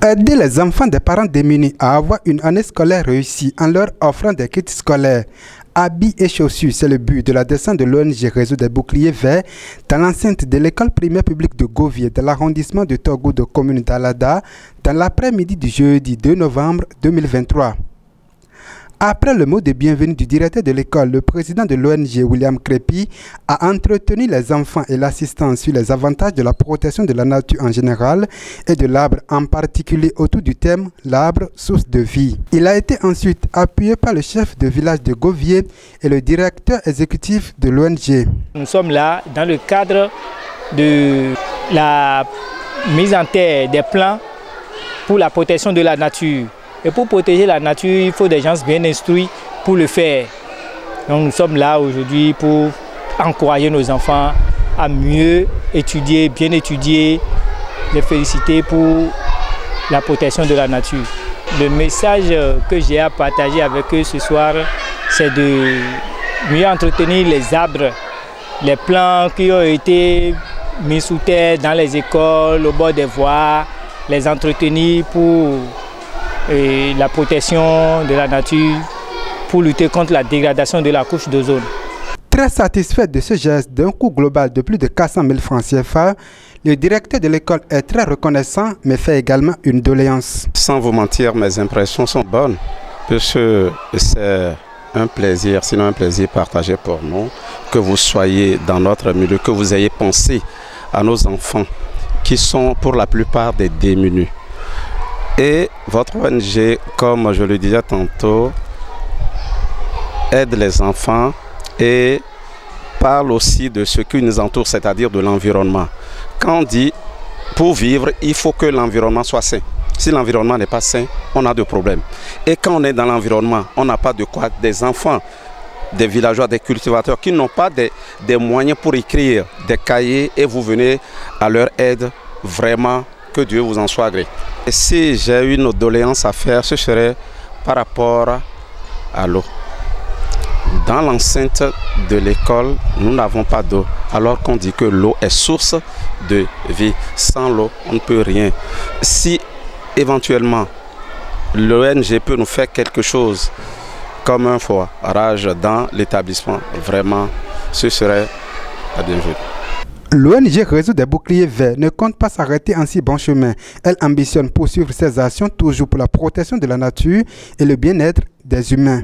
Aider les enfants des parents démunis à avoir une année scolaire réussie en leur offrant des kits scolaires, habits et chaussures, c'est le but de la descente de l'ONG Réseau des Boucliers Verts dans l'enceinte de l'école primaire publique de Govier de l'arrondissement de Togo de commune d'Alada dans l'après-midi du jeudi 2 novembre 2023. Après le mot de bienvenue du directeur de l'école, le président de l'ONG, William Crépi, a entretenu les enfants et l'assistant sur les avantages de la protection de la nature en général et de l'arbre en particulier autour du thème « L'arbre, source de vie ». Il a été ensuite appuyé par le chef de village de Govier et le directeur exécutif de l'ONG. Nous sommes là dans le cadre de la mise en terre des plans pour la protection de la nature. Et pour protéger la nature, il faut des gens bien instruits pour le faire. Donc nous sommes là aujourd'hui pour encourager nos enfants à mieux étudier, bien étudier, les féliciter pour la protection de la nature. Le message que j'ai à partager avec eux ce soir, c'est de mieux entretenir les arbres, les plants qui ont été mis sous terre dans les écoles, au bord des voies, les entretenir pour la protection de la nature pour lutter contre la dégradation de la couche d'ozone. Très satisfait de ce geste d'un coût global de plus de 400 000 francs CFA, le directeur de l'école est très reconnaissant mais fait également une doléance. Sans vous mentir, mes impressions sont bonnes puisque c'est un plaisir, sinon un plaisir partagé pour nous, que vous soyez dans notre milieu, que vous ayez pensé à nos enfants qui sont pour la plupart des démunis. Et votre ONG, comme je le disais tantôt, aide les enfants et parle aussi de ce qui nous entoure, c'est-à-dire de l'environnement. Quand on dit pour vivre, il faut que l'environnement soit sain. Si l'environnement n'est pas sain, on a des problèmes. Et quand on est dans l'environnement, on n'a pas de quoi. Des enfants, des villageois, des cultivateurs qui n'ont pas des moyens pour écrire des cahiers et vous venez à leur aide, vraiment, que Dieu vous en soit gré. Et si j'ai une doléance à faire, ce serait par rapport à l'eau. Dans l'enceinte de l'école, nous n'avons pas d'eau, alors qu'on dit que l'eau est source de vie. Sans l'eau, on ne peut rien. Si éventuellement l'ONG peut nous faire quelque chose comme un forage dans l'établissement, vraiment, ce serait la bienvenue. L'ONG Réseau des Boucliers Verts ne compte pas s'arrêter en si bon chemin. Elle ambitionne poursuivre ses actions toujours pour la protection de la nature et le bien-être des humains.